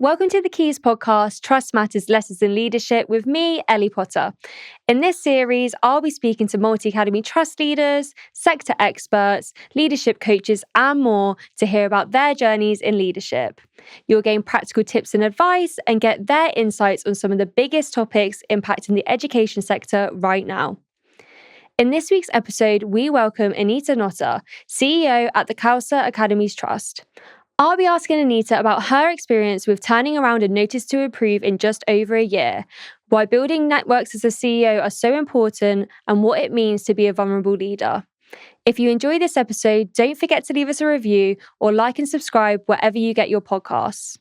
Welcome to the Keys podcast, Trust Matters Lessons in Leadership with me, Ellie Potter. In this series, I'll be speaking to multi-academy trust leaders, sector experts, leadership coaches, and more to hear about their journeys in leadership. You'll gain practical tips and advice and get their insights on some of the biggest topics impacting the education sector right now. In this week's episode, we welcome Anita Notta, CEO at the Khalsa Academies Trust. I'll be asking Anita about her experience with turning around a notice to approve in just over a year, why building networks as a CEO are so important, and what it means to be a vulnerable leader. If you enjoy this episode, don't forget to leave us a review or like and subscribe wherever you get your podcasts.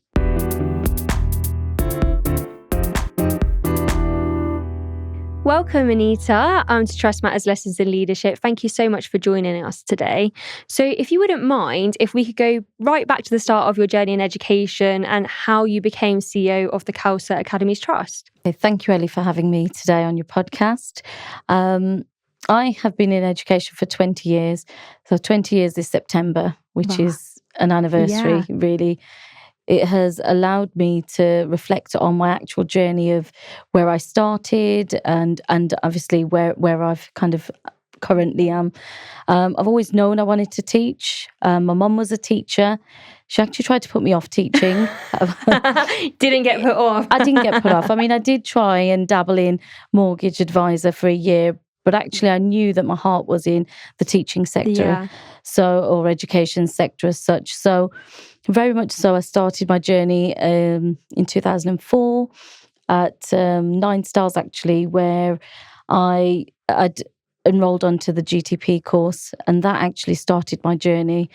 Welcome, Anita, to Trust Matters Lessons in Leadership. Thank you so much for joining us today. So if you wouldn't mind, if we could go right back to the start of your journey in education and how you became CEO of the Khalsa Academies Trust. Thank you, Ellie, for having me today on your podcast. I have been in education for 20 years. So 20 years this September, which is an anniversary, really. It has allowed me to reflect on my actual journey of where I started and obviously where I've kind of currently am. I've always known I wanted to teach. My mum was a teacher. She actually tried to put me off teaching. Didn't get put off. I didn't get put off. I mean, I did try and dabble in mortgage advisor for a year, but actually I knew that my heart was in the teaching sector, or education sector as such. So very much so, I started my journey in 2004 at 9 Stars, actually, where I'd enrolled onto the GTP course, and that actually started my journey.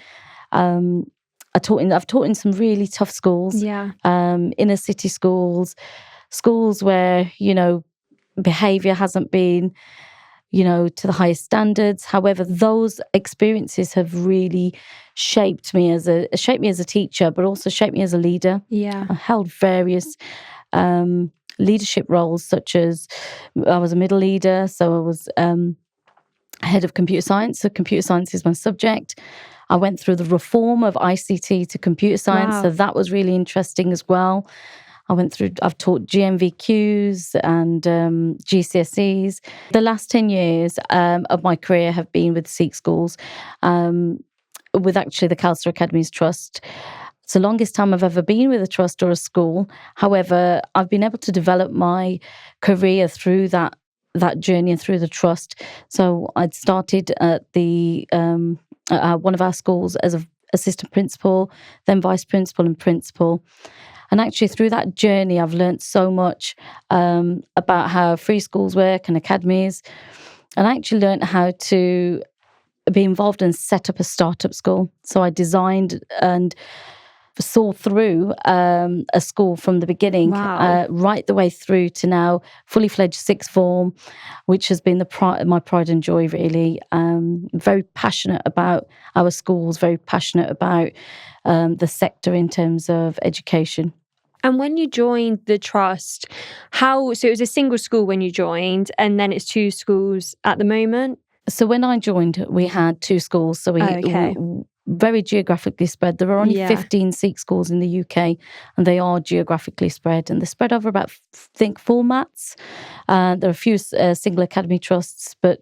I've taught in some really tough schools, inner city schools where, behaviour hasn't been, to the highest standards. However, those experiences have really shaped me as a teacher, but also shaped me as a leader. I held various leadership roles, such as I was a middle leader, so I was head of computer science. So computer science is my subject. I went through the reform of ICT to computer science, so that was really interesting as well. I've taught GMVQs and GCSEs. The last 10 years of my career have been with Sikh schools, with actually the Khalsa Academies Trust. It's the longest time I've ever been with a trust or a school. However, I've been able to develop my career through that journey and through the trust. So I'd started at one of our schools as an assistant principal, then vice principal and principal. And actually through that journey, I've learned so much about how free schools work and academies. And I actually learned how to be involved and set up a startup school. So I designed and saw through a school from the beginning, right the way through to now fully fledged sixth form, which has been my pride and joy, really. Very passionate about our schools, very passionate about the sector in terms of education. And when you joined the trust, so it was a single school when you joined, and then it's 2 schools at the moment? So when I joined, we had 2 schools. So we very geographically spread. There are only 15 Sikh schools in the UK, and they are geographically spread. And they're spread over about, 4 mats. There are a few single academy trusts, but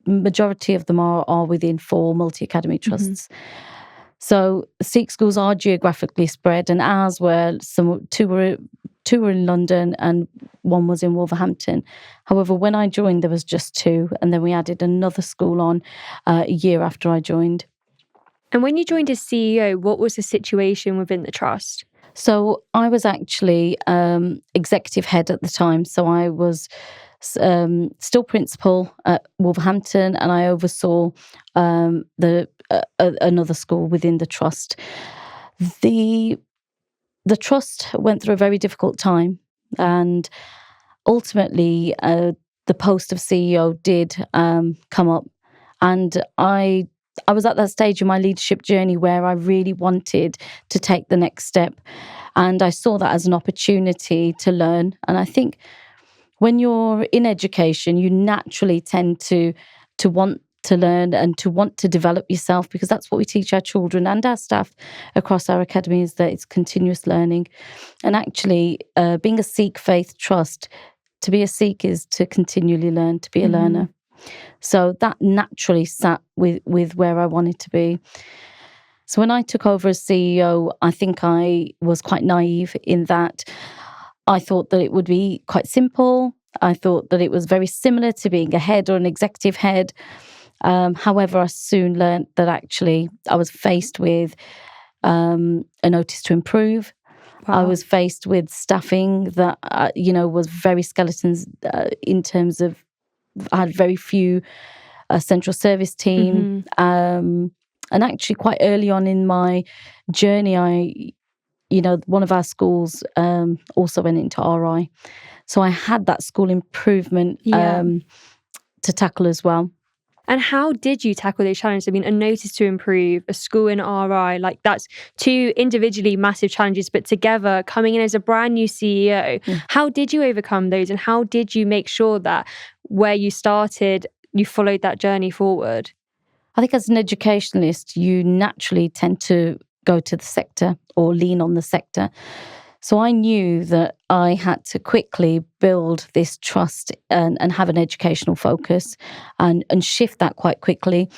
majority of them are within 4 multi-academy trusts. So Sikh schools are geographically spread, and ours were two were in London and 1 was in Wolverhampton. However, when I joined, there was just 2, and then we added another school on a year after I joined. And when you joined as CEO, what was the situation within the trust? So I was actually executive head at the time. So I was still principal at Wolverhampton, and I oversaw another school within the trust. The trust went through a very difficult time, and ultimately the post of CEO did come up, and I was at that stage in my leadership journey where I really wanted to take the next step, and I saw that as an opportunity to learn. And I think when you're in education, you naturally tend to want to learn and to want to develop yourself, because that's what we teach our children and our staff across our academies, that it's continuous learning. And actually, being a Sikh faith trust, to be a Sikh is to continually learn, to be a learner. So that naturally sat with where I wanted to be. So when I took over as CEO, I think I was quite naive in that I thought that it would be quite simple. I thought that it was very similar to being a head or an executive head. However, I soon learned that actually I was faced with a notice to improve. Wow. I was faced with staffing that, was very skeletons in terms of, I had very few central service team. And actually quite early on in my journey, one of our schools also went into RI. So I had that school improvement to tackle as well. And how did you tackle those challenges? I mean, a notice to improve, a school in RI, like that's two individually massive challenges, but together coming in as a brand new CEO, how did you overcome those? And how did you make sure that where you started, you followed that journey forward? I think as an educationalist, you naturally tend to go to the sector or lean on the sector. So I knew that I had to quickly build this trust and have an educational focus and shift that quite quickly.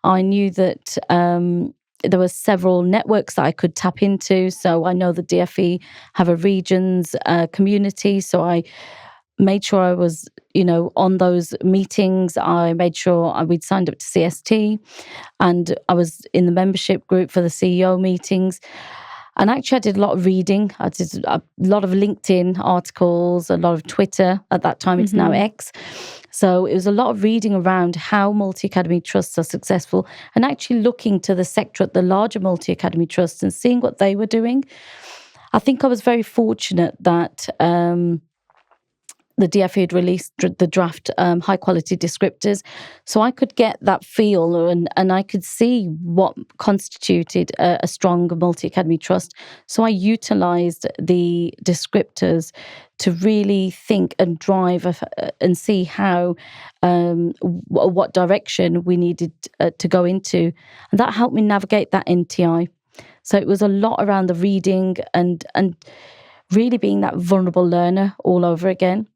I knew that there were several networks that I could tap into. So I know the DFE have a regions community. So I made sure I was, on those meetings. I made sure we'd signed up to CST, and I was in the membership group for the CEO meetings. And actually, I did a lot of reading. I did a lot of LinkedIn articles, a lot of Twitter. At that time, it's now X. So it was a lot of reading around how multi-academy trusts are successful, and actually looking to the sector at the larger multi-academy trusts and seeing what they were doing. I think I was very fortunate that the DFE had released the draft high quality descriptors. So I could get that feel and I could see what constituted a strong multi-academy trust. So I utilised the descriptors to really think and drive and see how, what direction we needed to go into. And that helped me navigate that NTI. So it was a lot around the reading and really being that vulnerable learner all over again.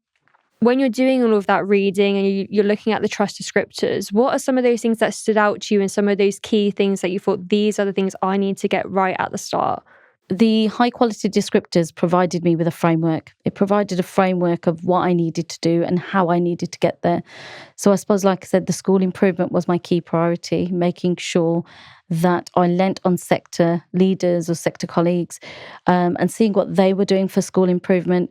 When you're doing all of that reading and you're looking at the trust descriptors, what are some of those things that stood out to you and some of those key things that you thought, these are the things I need to get right at the start? The high quality descriptors provided me with a framework. It provided a framework of what I needed to do and how I needed to get there. So I suppose, like I said, the school improvement was my key priority, making sure that I lent on sector leaders or sector colleagues and seeing what they were doing for school improvement.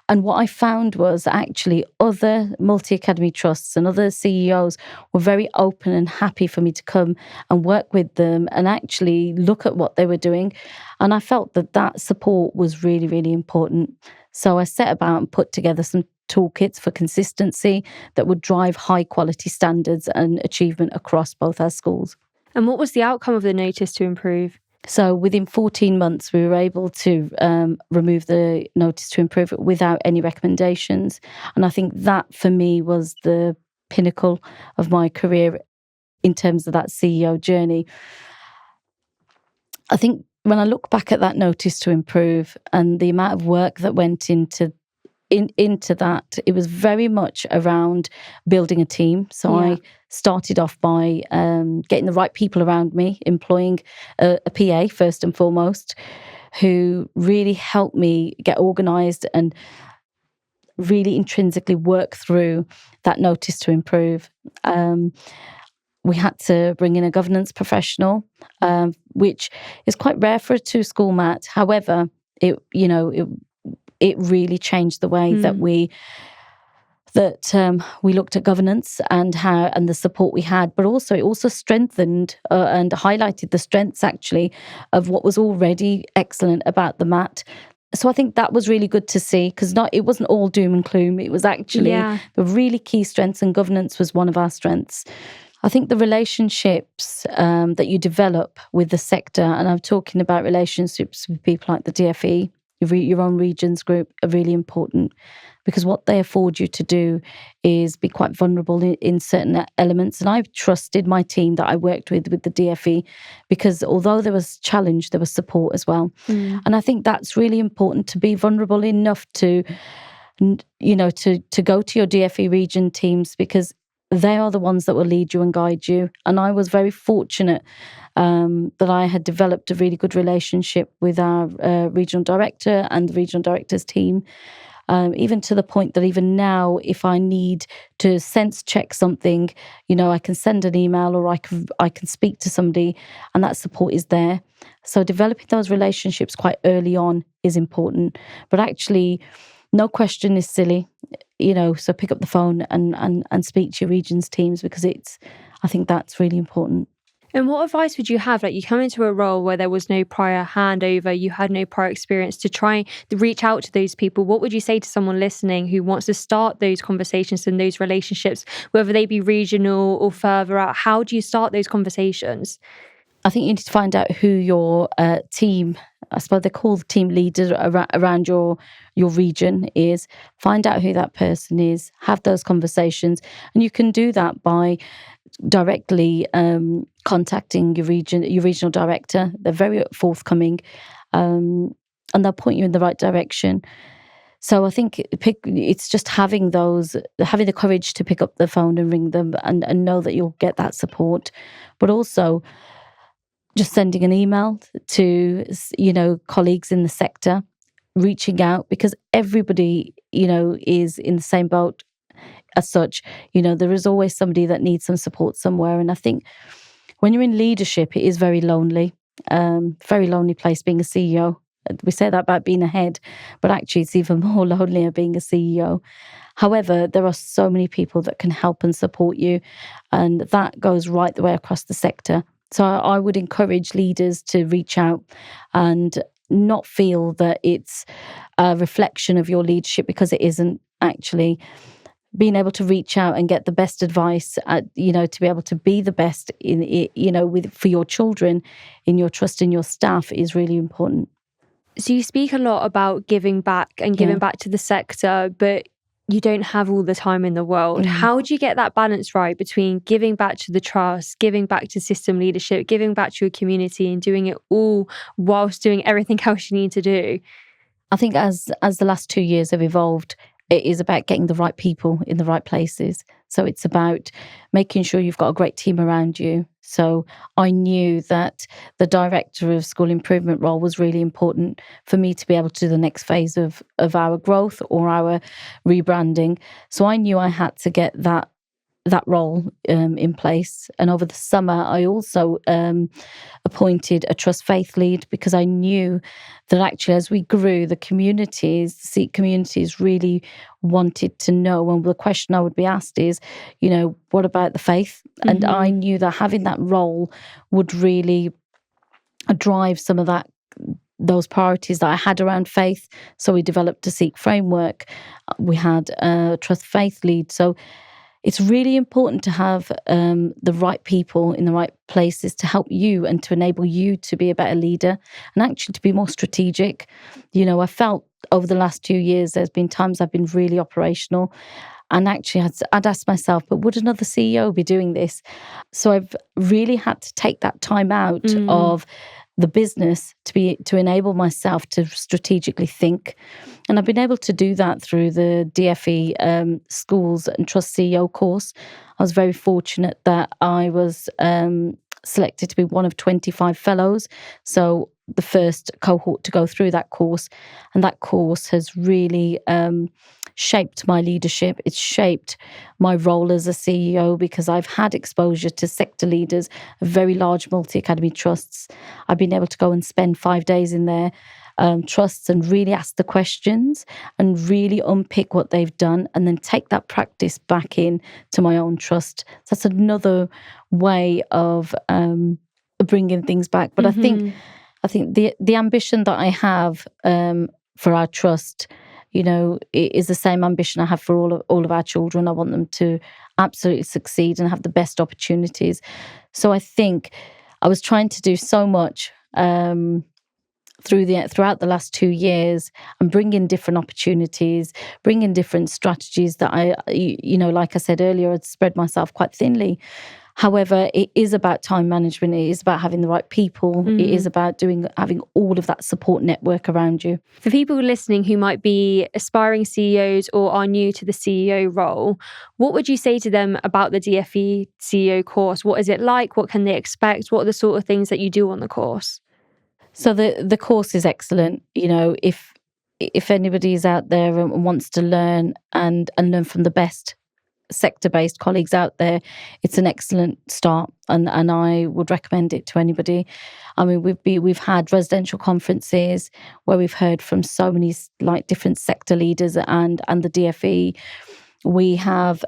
And what I found was actually other multi-academy trusts and other CEOs were very open and happy for me to come and work with them and actually look at what they were doing. And I felt that support was really, really important. So I set about and put together some toolkits for consistency that would drive high quality standards and achievement across both our schools. And what was the outcome of the notice to improve? So within 14 months, we were able to remove the notice to improve it without any recommendations. And I think that for me was the pinnacle of my career in terms of that CEO journey. I think when I look back at that notice to improve and the amount of work that went into that, it was very much around building a team. So I started off by getting the right people around me, employing a PA first and foremost, who really helped me get organised and really intrinsically work through that notice to improve. We had to bring in a governance professional, which is quite rare for a two-school MAT. However, it really changed the way that we looked at governance and the support we had, but also it also strengthened and highlighted the strengths actually of what was already excellent about the MAT. So I think that was really good to see, because it wasn't all doom and gloom. It was actually the really key strengths, and governance was one of our strengths. I think the relationships that you develop with the sector, and I'm talking about relationships with people like the DFE, your own regions group, are really important, because what they afford you to do is be quite vulnerable in certain elements. And I've trusted my team that I worked with the DFE, because although there was challenge, there was support as well. And I think that's really important, to be vulnerable enough to, to go to your DFE region teams, because they are the ones that will lead you and guide you. And I was very fortunate that I had developed a really good relationship with our regional director and the regional director's team, even to the point that even now, if I need to sense check something, I can send an email, or I can speak to somebody, and that support is there. So developing those relationships quite early on is important. But actually, no question is silly, so pick up the phone and speak to your regions teams, because I think that's really important. And what advice would you have? Like, you come into a role where there was no prior handover, you had no prior experience, to try and reach out to those people. What would you say to someone listening who wants to start those conversations and those relationships, whether they be regional or further out? How do you start those conversations? I think you need to find out who your team, I suppose they're called team leaders around your region is. Find out who that person is, have those conversations. And you can do that by directly contacting your regional director. They're very forthcoming, and they'll point you in the right direction. So I think it's just having the courage to pick up the phone and ring them, and know that you'll get that support. But also just sending an email to colleagues in the sector, reaching out, because everybody is in the same boat as such. There is always somebody that needs some support somewhere. And I think when you're in leadership, it is very lonely, very lonely place being a CEO. We say that about being a head, but actually it's even more lonelier being a CEO. However, there are so many people that can help and support you, and that goes right the way across the sector. So I would encourage leaders to reach out and not feel that it's a reflection of your leadership, because it isn't actually. Being able to reach out and get the best advice, to be able to be the best for your children, in your trust in your staff, is really important. So you speak a lot about giving back and giving back to the sector, but you don't have all the time in the world. How do you get that balance right between giving back to the trust, giving back to system leadership, giving back to your community, and doing it all whilst doing everything else you need to do? I think as the last 2 years have evolved, it is about getting the right people in the right places. So it's about making sure you've got a great team around you. So I knew that the director of school improvement role was really important for me to be able to do the next phase of our growth or our rebranding. So I knew I had to get that role in place. And over the summer, I also appointed a trust faith lead, because I knew that actually as we grew, the Sikh communities really wanted to know. And the question I would be asked is, what about the faith? And I knew that having that role would really drive some of those priorities that I had around faith. So we developed a Sikh framework. We had a trust faith lead. So it's really important to have the right people in the right places to help you and to enable you to be a better leader, and actually to be more strategic. I felt over the last 2 years, there's been times I've been really operational, and actually I'd ask myself, but would another CEO be doing this? So I've really had to take that time out of the business to enable myself to strategically think. And I've been able to do that through the DFE Schools and Trust CEO course. I was very fortunate that I was selected to be one of 25 fellows. So the first cohort to go through that course. And that course has really shaped my leadership. It's shaped my role as a CEO, because I've had exposure to sector leaders of very large multi-academy trusts. I've been able to go and spend 5 days in their trusts and really ask the questions and really unpick what they've done, and then take that practice back in to my own trust. So that's another way of bringing things back. But I think the ambition that I have for our trust, is the same ambition I have for all of our children. I want them to absolutely succeed and have the best opportunities. So I think I was trying to do so much throughout the last 2 years, and bring in different opportunities, bring in different strategies that like I said earlier, I'd spread myself quite thinly. However, it is about time management. It is about having the right people. It is about having all of that support network around you. For people listening who might be aspiring CEOs or are new to the CEO role, what would you say to them about the DFE CEO course? What is it like? What can they expect? What are the sort of things that you do on the course? So the course is excellent. If anybody is out there and wants to learn and learn from the best sector-based colleagues out there, it's an excellent start, and I would recommend it to anybody. I mean, we've had residential conferences where we've heard from so many like different sector leaders and the DFE. We have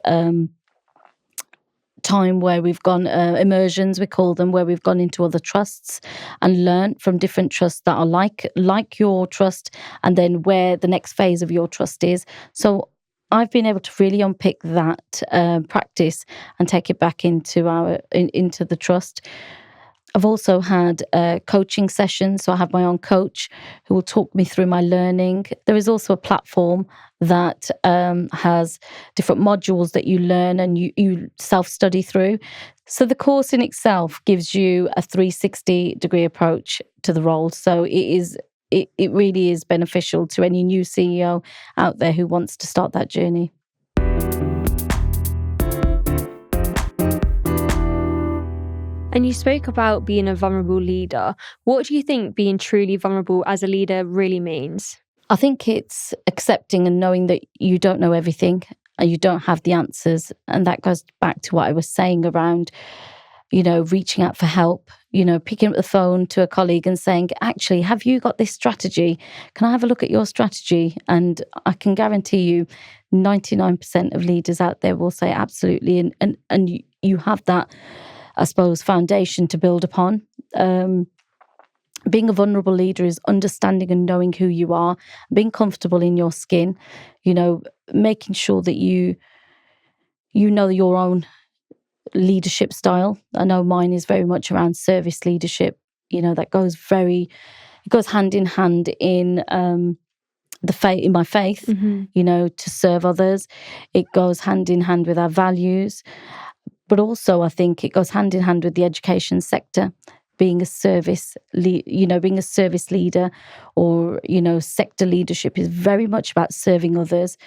time where we've gone immersions, we call them, where we've gone into other trusts and learned from different trusts that are like your trust, and then where the next phase of your trust is. So I've been able to really unpick that practice and take it back into the trust. I've also had coaching sessions, so I have my own coach who will talk me through my learning. There is also a platform that has different modules that you learn and you self-study through. So the course in itself gives you a 360-degree approach to the role. So it really is beneficial to any new CEO out there who wants to start that journey. And you spoke about being a vulnerable leader. What do you think being truly vulnerable as a leader really means? I think it's accepting and knowing that you don't know everything and you don't have the answers. And that goes back to what I was saying around, reaching out for help, picking up the phone to a colleague and saying, actually, have you got this strategy? Can I have a look at your strategy? And I can guarantee you 99% of leaders out there will say absolutely. And you have that, I suppose, foundation to build upon. Being a vulnerable leader is understanding and knowing who you are, being comfortable in your skin, making sure that you know your own leadership style. I know mine is very much around service leadership. That goes hand in hand in in my faith, to serve others. It goes hand in hand with our values. But also, I think it goes hand in hand with the education sector, being a service leader or, sector leadership is very much about serving others.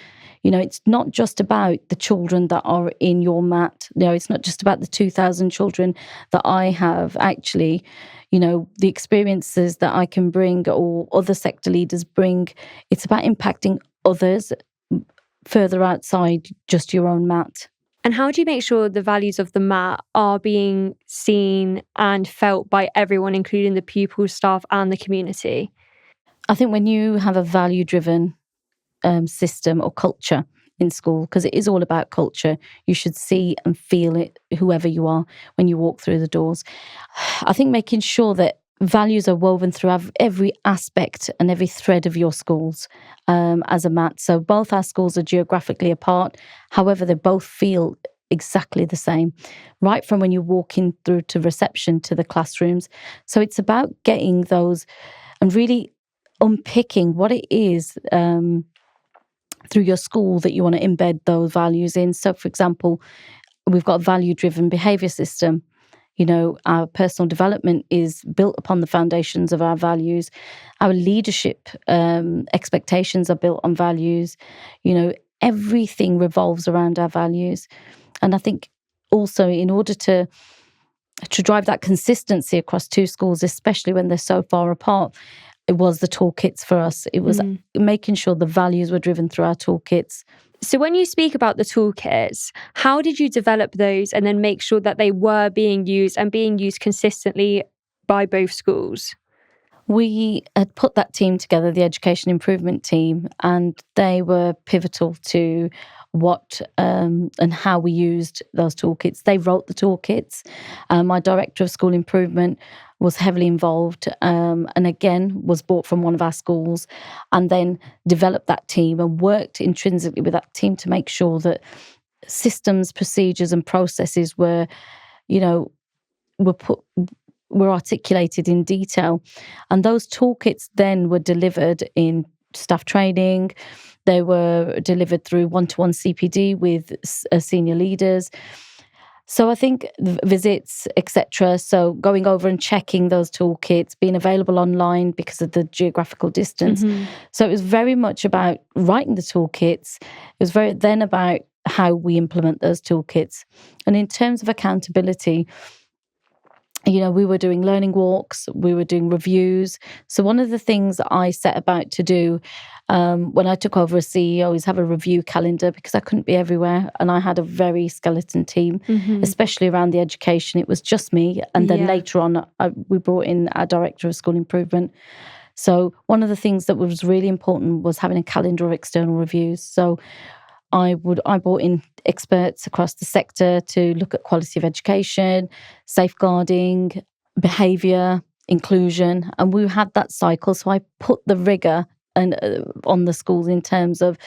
It's not just about the children that are in your mat. It's not just about the 2,000 children that I have. Actually, the experiences that I can bring or other sector leaders bring, it's about impacting others further outside just your own mat. And how do you make sure the values of the mat are being seen and felt by everyone, including the pupils, staff and the community? I think when you have a value-driven system or culture in school, because it is all about culture, you should see and feel it, whoever you are, when you walk through the doors. I think making sure that values are woven through every aspect and every thread of your schools as a mat. So both our schools are geographically apart. However, they both feel exactly the same, right from when you walk in through to reception to the classrooms. So it's about getting those and really unpicking what it is through your school that you want to embed those values in. So, for example, we've got a value-driven behaviour system. Our personal development is built upon the foundations of our values. Our leadership expectations are built on values. Everything revolves around our values. And I think also in order to drive that consistency across two schools, especially when they're so far apart, it was the toolkits for us. It was making sure the values were driven through our toolkits. So when you speak about the toolkits, how did you develop those and then make sure that they were being used and being used consistently by both schools? We had put that team together, the education improvement team, and they were pivotal to what and how we used those toolkits. They wrote the toolkits. My director of school improvement was heavily involved and again was bought from one of our schools, and then developed that team and worked intrinsically with that team to make sure that systems, procedures and processes were put were articulated in detail. And those toolkits then were delivered in staff training. They were delivered through one-to-one CPD with senior leaders. So I think visits, etc. So going over and checking those toolkits, being available online because of the geographical distance. So it was very much about writing the toolkits. It was then about how we implement those toolkits. And in terms of accountability, we were doing learning walks, we were doing reviews. So one of the things I set about to do when I took over as CEO is have a review calendar, because I couldn't be everywhere. And I had a very skeleton team, especially around the education. It was just me. And then later on, we brought in our director of school improvement. So one of the things that was really important was having a calendar of external reviews. So I brought in experts across the sector to look at quality of education, safeguarding, behaviour, inclusion, and we had that cycle. So I put the rigour on the schools in terms of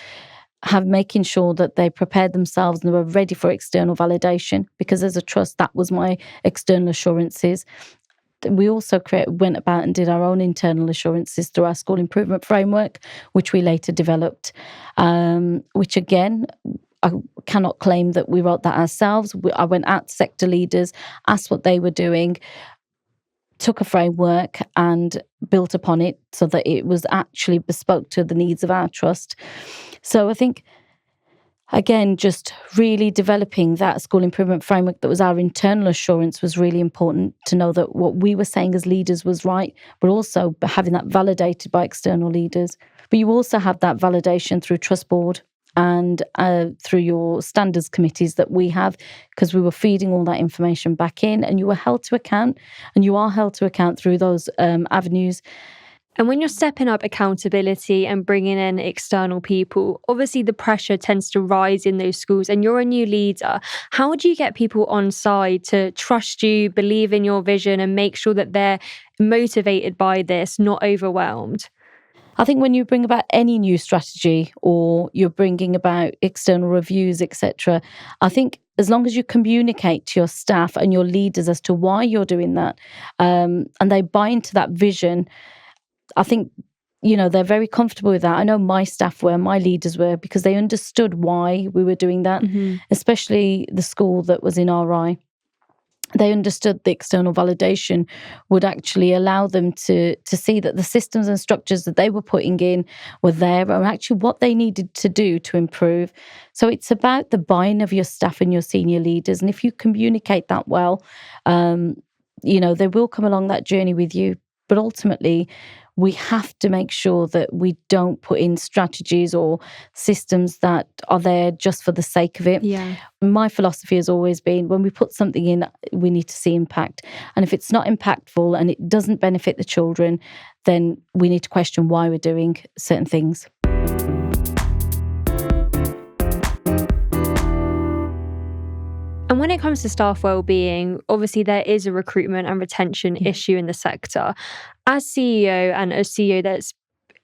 making sure that they prepared themselves and they were ready for external validation, because as a trust, that was my external assurances. We also went about and did our own internal assurances through our school improvement framework, which we later developed, which again, I cannot claim that we wrote that ourselves. I went out to sector leaders, asked what they were doing, took a framework and built upon it so that it was actually bespoke to the needs of our trust. So I think, again, just really developing that school improvement framework that was our internal assurance was really important, to know that what we were saying as leaders was right, but also having that validated by external leaders. But you also have that validation through Trust Board and through your standards committees that we have, because we were feeding all that information back in, and you were held to account, and you are held to account through those avenues. And when you're stepping up accountability and bringing in external people, obviously the pressure tends to rise in those schools, and you're a new leader. How do you get people on side to trust you, believe in your vision, and make sure that they're motivated by this, not overwhelmed? I think when you bring about any new strategy, or you're bringing about external reviews, etc., I think as long as you communicate to your staff and your leaders as to why you're doing that, and they buy into that vision, I think, they're very comfortable with that. I know my staff were, my leaders were, because they understood why we were doing that, especially the school that was in RI. They understood the external validation would actually allow them to see that the systems and structures that they were putting in were there and actually what they needed to do to improve. So it's about the buy-in of your staff and your senior leaders. And if you communicate that well, they will come along that journey with you. But ultimately, we have to make sure that we don't put in strategies or systems that are there just for the sake of it. Yeah. My philosophy has always been, when we put something in, we need to see impact. And if it's not impactful and it doesn't benefit the children, then we need to question why we're doing certain things. And when it comes to staff wellbeing, obviously there is a recruitment and retention issue in the sector. As CEO and a CEO that's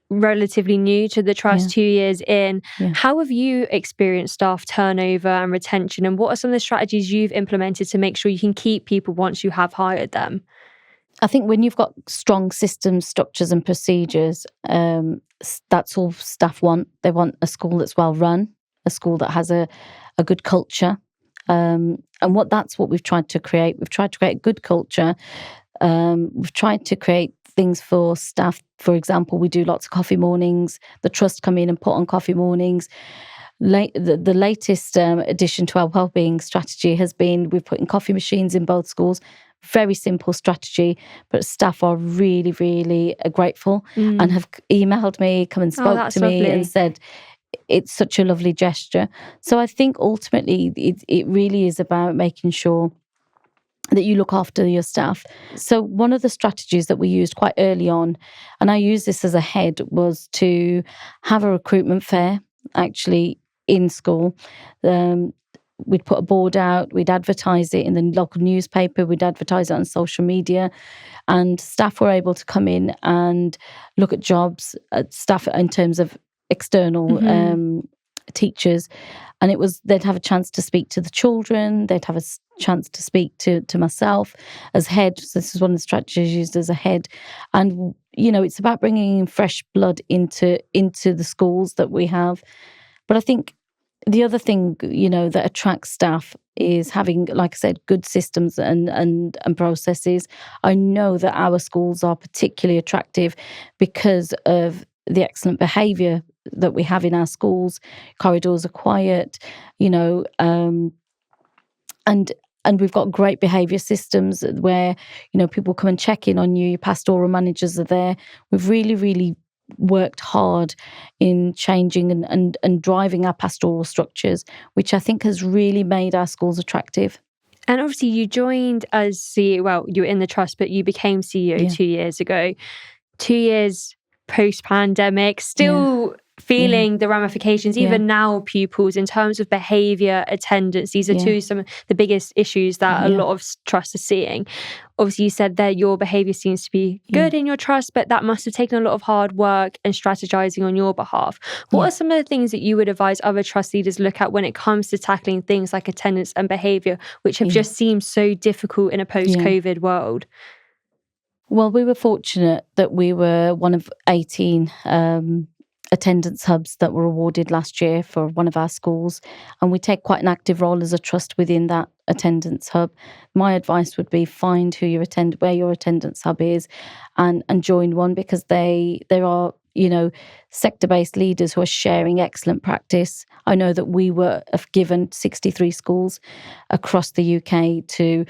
relatively new to the trust, 2 years in, how have you experienced staff turnover and retention? And what are some of the strategies you've implemented to make sure you can keep people once you have hired them? I think when you've got strong systems, structures and procedures, that's all staff want. They want a school that's well run, a school that has a good culture. And that's what we've tried to create. We've tried to create a good culture. We've tried to create things for staff. For example, we do lots of coffee mornings. The trust come in and put on coffee mornings. The latest addition to our wellbeing strategy has been we've put in coffee machines in both schools. Very simple strategy, but staff are really, really grateful and have emailed me, come and spoke to me and said, it's such a lovely gesture. So I think ultimately it really is about making sure that you look after your staff. So one of the strategies that we used quite early on, and I used this as a head, was to have a recruitment fair actually in school. We'd put a board out, we'd advertise it in the local newspaper, we'd advertise it on social media, and staff were able to come in and look at jobs, staff in terms of external teachers, and they'd have a chance to speak to the children, they'd have a chance to speak to myself as head. So this is one of the strategies used as a head. And it's about bringing in fresh blood into the schools that we have. But I think the other thing that attracts staff is having, like I said, good systems and processes. I know that our schools are particularly attractive because of the excellent behaviour that we have in our schools. Corridors are quiet, and we've got great behaviour systems where people come and check in on you. Your pastoral managers are there. We've really, really worked hard in changing and driving our pastoral structures, which I think has really made our schools attractive. And obviously you joined as CEO, well, you were in the trust, but you became CEO 2 years ago. 2 years post-pandemic, still feeling the ramifications, even now, pupils, in terms of behaviour, attendance. These are some of the biggest issues that a lot of trusts are seeing. Obviously, you said that your behaviour seems to be good in your trust, but that must have taken a lot of hard work and strategising on your behalf. What are some of the things that you would advise other trust leaders look at when it comes to tackling things like attendance and behaviour, which have just seemed so difficult in a post-COVID world? Well, we were fortunate that we were one of 18 attendance hubs that were awarded last year for one of our schools, and we take quite an active role as a trust within that attendance hub. My advice would be find where your attendance hub is and join one, because there are sector-based leaders who are sharing excellent practice. I know that we have given 63 schools across the UK to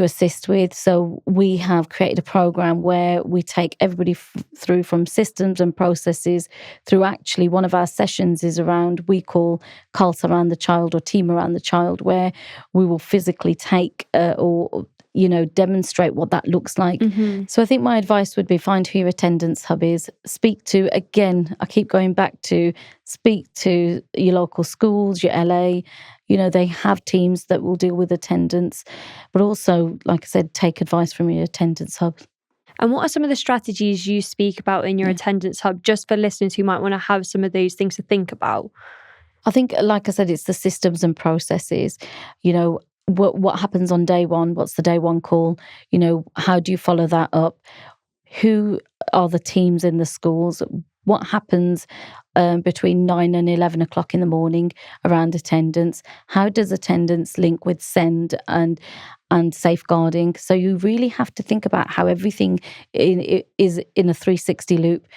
assist with. So we have created a program where we take everybody through from systems and processes through. Actually, one of our sessions is around, we call Khalsa Around the Child, or Team Around the Child, where we will physically take or demonstrate what that looks like. So I think my advice would be find who your attendance hub is. Speak to your local schools, your LA. They have teams that will deal with attendance, but also, like I said, take advice from your attendance hub. And what are some of the strategies you speak about in your attendance hub, just for listeners who might want to have some of those things to think about? I think, like I said, it's the systems and processes. What happens on day one? What's the day one call? How do you follow that up? Who are the teams in the schools? What happens between 9 and 11 o'clock in the morning around attendance? How does attendance link with SEND and safeguarding? So you really have to think about how everything is in a 360 loop,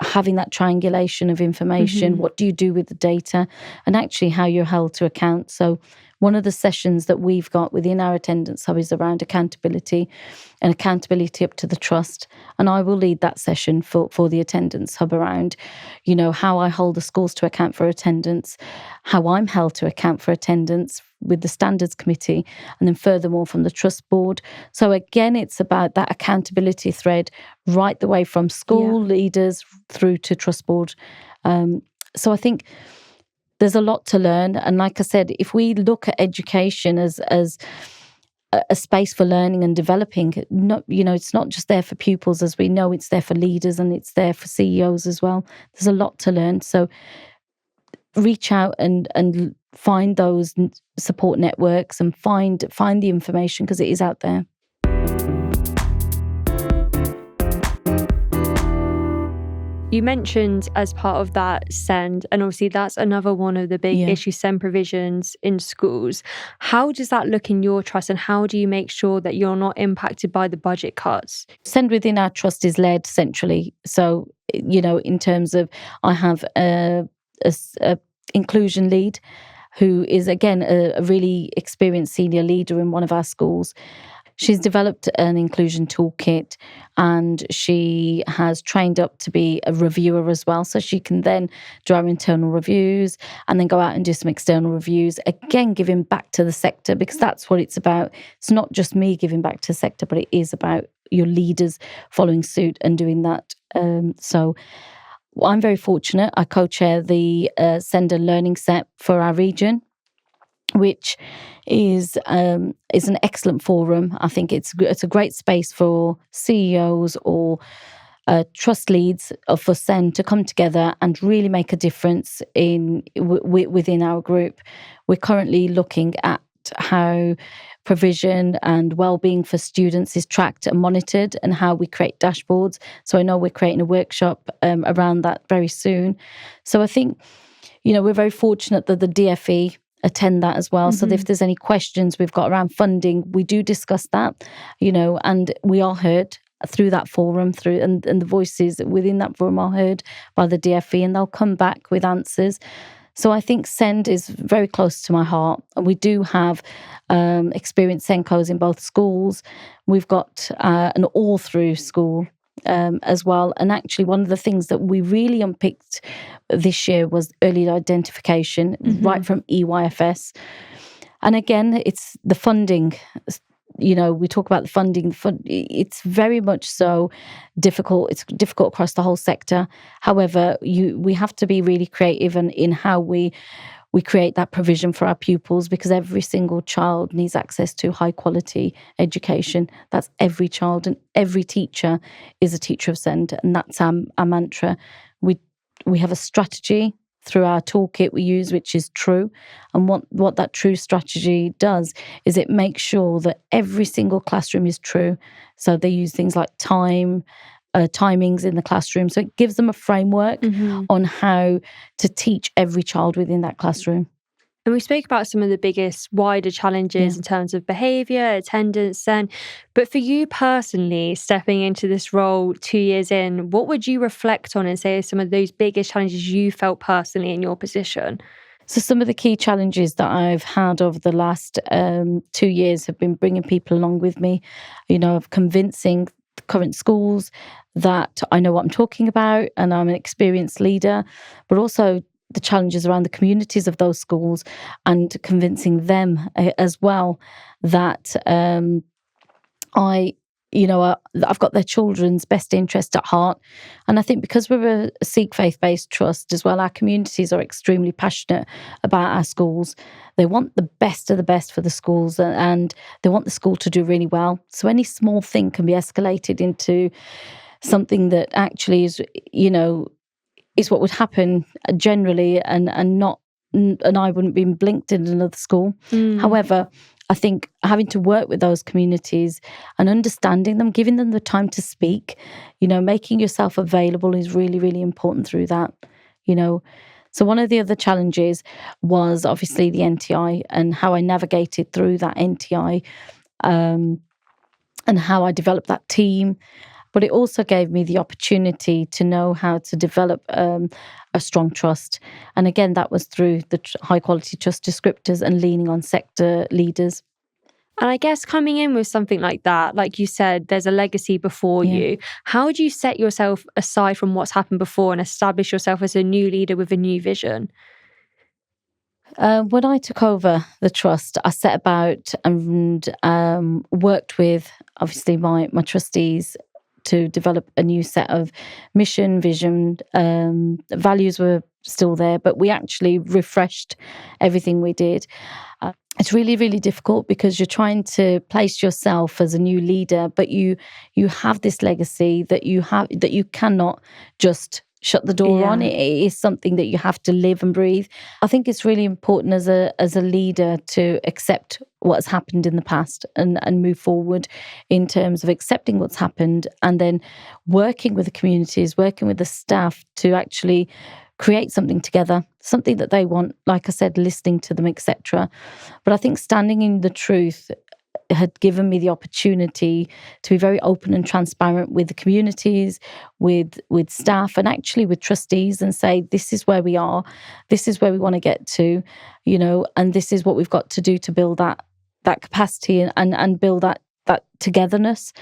having that triangulation of information. What do you do with the data? And actually how you're held to account. So one of the sessions that we've got within our attendance hub is around accountability and accountability up to the trust. And I will lead that session for the attendance hub around, how I hold the schools to account for attendance, how I'm held to account for attendance with the standards committee, and then furthermore from the trust board. So again, it's about that accountability thread right the way from school leaders through to trust board. So I think there's a lot to learn. And like I said, if we look at education as a space for learning and developing, it's not just there for pupils, as we know, it's there for leaders and it's there for CEOs as well. There's a lot to learn. So reach out and find those support networks and find the information, because it is out there. You mentioned as part of that SEND, and obviously that's another one of the big issues, SEND provisions in schools. How does that look in your trust, and how do you make sure that you're not impacted by the budget cuts? SEND within our trust is led centrally. So, in terms of, I have a inclusion lead who is, again, a really experienced senior leader in one of our schools. She's developed an inclusion toolkit, and she has trained up to be a reviewer as well. So she can then do our internal reviews and then go out and do some external reviews, again, giving back to the sector, because that's what it's about. It's not just me giving back to the sector, but it is about your leaders following suit and doing that. So I'm very fortunate. I co-chair the Sender Learning Set for our region, which is an excellent forum. I think it's a great space for CEOs or trust leads for SEND to come together and really make a difference within our group. We're currently looking at how provision and well-being for students is tracked and monitored, and how we create dashboards. So I know we're creating a workshop around that very soon. So I think, we're very fortunate that the DFE attend that as well. Mm-hmm. So if there's any questions we've got around funding, we do discuss that, and we are heard through that forum, and the voices within that forum are heard by the DFE, and they'll come back with answers. So I think SEND is very close to my heart. We do have experienced SENCOs in both schools. We've got an all-through school as well. And actually, one of the things that we really unpicked this year was early identification, mm-hmm. right from EYFS. And again, it's the funding. We talk about the funding. It's very much so difficult. It's difficult across the whole sector. However, we have to be really creative in how we create that provision for our pupils, because every single child needs access to high quality education. That's every child, and every teacher is a teacher of SEND, and that's our mantra. We have a strategy through our toolkit we use, which is TRUE. And what that TRUE strategy does is it makes sure that every single classroom is true. So they use things like timings in the classroom. So it gives them a framework mm-hmm. on how to teach every child within that classroom. And we spoke about some of the biggest wider challenges in terms of behaviour, attendance then. But for you personally, stepping into this role 2 years in, what would you reflect on and say are some of those biggest challenges you felt personally in your position? So some of the key challenges that I've had over the last 2 years have been bringing people along with me, of convincing the current schools that I know what I'm talking about and I'm an experienced leader, but also the challenges around the communities of those schools and convincing them as well that I've got their children's best interest at heart. And I think because we're a Sikh faith-based trust as well, our communities are extremely passionate about our schools. They want the best of the best for the schools, and they want the school to do really well. So any small thing can be escalated into something that actually is what would happen generally, and I wouldn't be blinked in another school. However, I think having to work with those communities and understanding them, giving them the time to speak, making yourself available is really, really important through that, So one of the other challenges was obviously the NTI and how I navigated through that NTI, and how I developed that team. But it also gave me the opportunity to know how to develop a strong trust. And again, that was through the high quality trust descriptors and leaning on sector leaders. And I guess coming in with something like that, like you said, there's a legacy before you. How do you set yourself aside from what's happened before and establish yourself as a new leader with a new vision? When I took over the trust, I set about and worked with, obviously, my trustees to develop a new set of mission, vision. Values were still there, but we actually refreshed everything we did. It's really, really difficult because you're trying to place yourself as a new leader, but you have this legacy that you cannot just shut the door on. It is something that you have to live and breathe. I think it's really important as a leader to accept what has happened in the past and move forward in terms of accepting what's happened, and then working with the communities, working with the staff to actually create something together, something that they want, like I said, listening to them, etc. But I think standing in the truth had given me the opportunity to be very open and transparent with the communities, with staff, and actually with trustees, and say, this is where we are, this is where we want to get to, and this is what we've got to do to build that capacity and build that togetherness.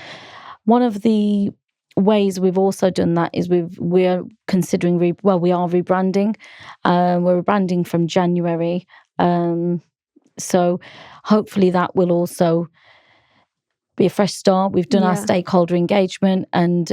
One of the ways we've also done that is we're considering we are rebranding. We're rebranding from January. So hopefully that will also be a fresh start. We've done our stakeholder engagement, and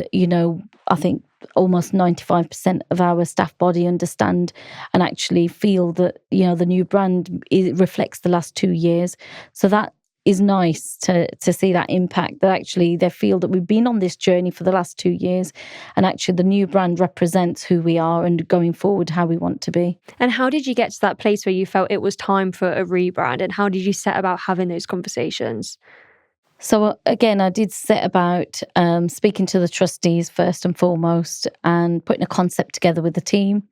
I think almost 95% of our staff body understand and actually feel that the new brand reflects the last 2 years. So that is nice to see that impact, that actually they feel that we've been on this journey for the last 2 years, and actually the new brand represents who we are and going forward how we want to be. And how did you get to that place where you felt it was time for a rebrand, and how did you set about having those conversations? So again, I did set about speaking to the trustees first and foremost, and putting a concept together with the team,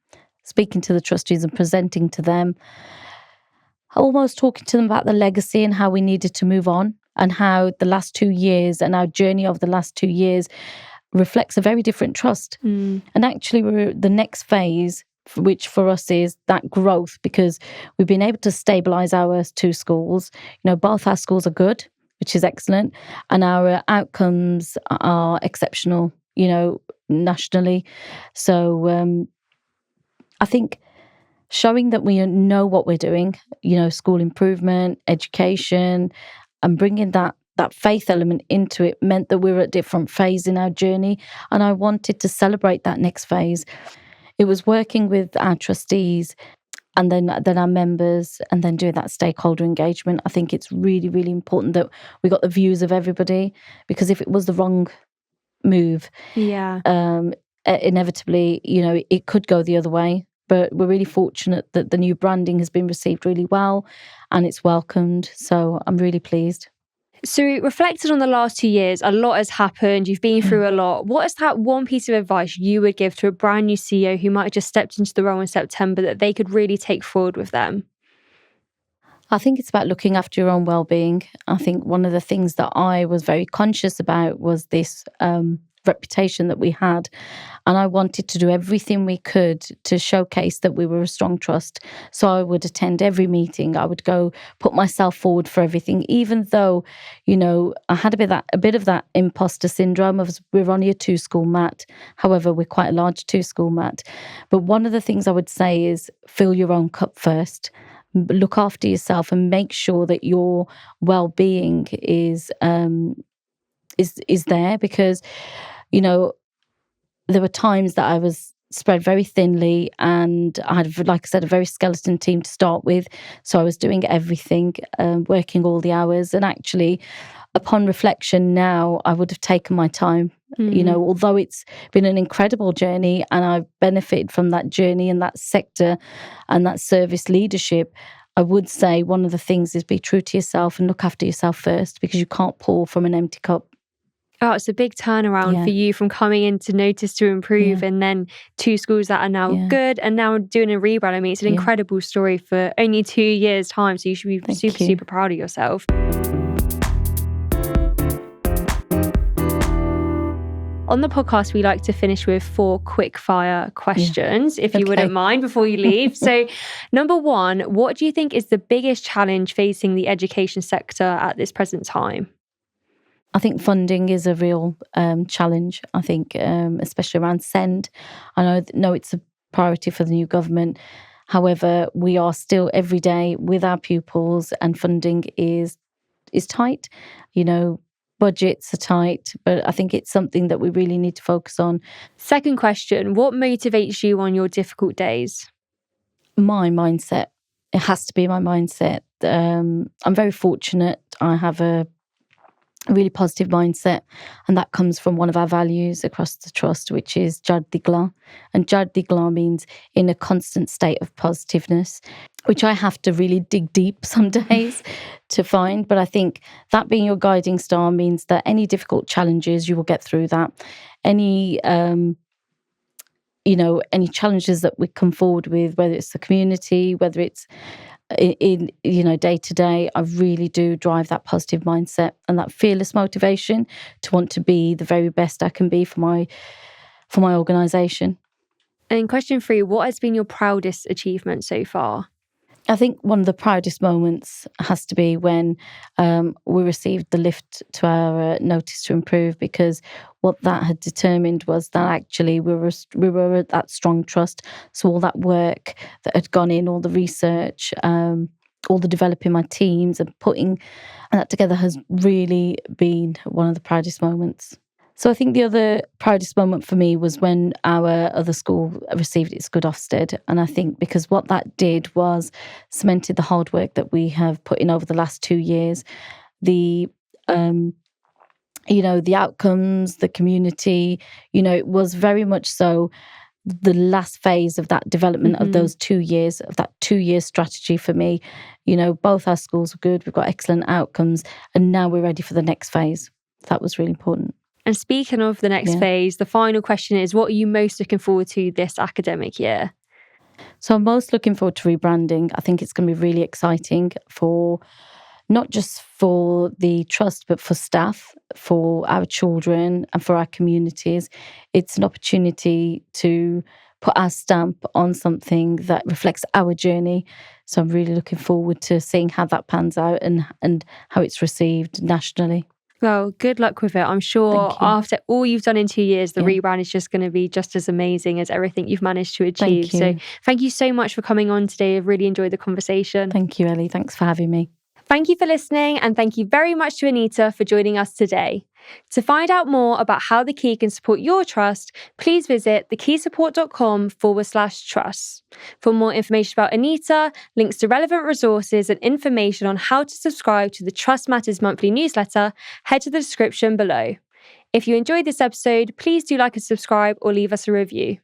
speaking to the trustees and presenting to them, almost talking to them about the legacy and how we needed to move on, and how the last 2 years and our journey of the last 2 years reflects a very different trust. And actually, we're the next phase, which for us is that growth, because we've been able to stabilize our 2 schools. Both our schools are good, which is excellent, and our outcomes are exceptional, nationally. So I think showing that we know what we're doing, school improvement, education, and bringing that faith element into it meant that we were at a different phase in our journey, and I wanted to celebrate that next phase. It was working with our trustees and then our members, and then doing that stakeholder engagement. I think it's really, really important that we got the views of everybody, because if it was the wrong move, inevitably, it could go the other way. But we're really fortunate that the new branding has been received really well and it's welcomed. So I'm really pleased. So reflected on the last 2 years, a lot has happened. You've been through a lot. What is that one piece of advice you would give to a brand new CEO who might have just stepped into the role in September that they could really take forward with them? I think it's about looking after your own well-being. I think one of the things that I was very conscious about was this reputation that we had, and I wanted to do everything we could to showcase that we were a strong trust. So I would attend every meeting. I would go put myself forward for everything, even though I had a bit of that imposter syndrome of, we're only a 2-school mat. However, we're quite a large 2-school mat. But one of the things I would say is fill your own cup first. Look after yourself and make sure that your well-being is there, because there were times that I was spread very thinly, and I had, like I said, a very skeleton team to start with. So I was doing everything, working all the hours. And actually, upon reflection now, I would have taken my time. Although it's been an incredible journey and I've benefited from that journey and that sector and that service leadership, I would say one of the things is be true to yourself and look after yourself first, because you can't pour from an empty cup. Oh, it's a big turnaround for you from coming into Notice to Improve and then 2 schools that are now good and now doing a rebrand. I mean, it's an incredible story for only 2 years' time. So you should be super proud of yourself. On the podcast, we like to finish with 4 quick fire questions, if you wouldn't mind, before you leave. So number 1, what do you think is the biggest challenge facing the education sector at this present time? I think funding is a real challenge. I think, especially around SEND. I know it's a priority for the new government. However, we are still every day with our pupils, and funding is tight. Budgets are tight, but I think it's something that we really need to focus on. Second question, what motivates you on your difficult days? My mindset. It has to be my mindset. I'm very fortunate. I have a really positive mindset, and that comes from one of our values across the trust, which is Jardigla. And Jardigla means in a constant state of positiveness, which I have to really dig deep some days to find. But I think that being your guiding star means that any difficult challenges, you will get through that. Any challenges that we come forward with, whether it's the community, whether it's in day to day, I really do drive that positive mindset and that fearless motivation to want to be the very best I can be for my organisation. And question 3, what has been your proudest achievement so far? I think one of the proudest moments has to be when we received the lift to our Notice to Improve, because what that had determined was that actually we were at that strong trust. So all that work that had gone in, all the research, all the developing my teams and putting that together has really been one of the proudest moments. So I think the other proudest moment for me was when our other school received its good Ofsted. And I think because what that did was cemented the hard work that we have put in over the last 2 years. the the outcomes, the community. It was very much so the last phase of that development of those 2 years, of that 2-year strategy for me. Both our schools are good. We've got excellent outcomes, and now we're ready for the next phase. That was really important. And speaking of the next phase, the final question is, what are you most looking forward to this academic year? So I'm most looking forward to rebranding. I think it's going to be really exciting for not just for the trust, but for staff, for our children and for our communities. It's an opportunity to put our stamp on something that reflects our journey. So I'm really looking forward to seeing how that pans out and how it's received nationally. Well, good luck with it. I'm sure after all you've done in 2 years, the rebrand is just going to be just as amazing as everything you've managed to achieve. So thank you so much for coming on today. I've really enjoyed the conversation. Thank you, Ellie. Thanks for having me. Thank you for listening, and thank you very much to Anita for joining us today. To find out more about how The Key can support your trust, please visit thekeysupport.com/trust. For more information about Anita, links to relevant resources, and information on how to subscribe to the Trust Matters monthly newsletter, head to the description below. If you enjoyed this episode, please do like and subscribe or leave us a review.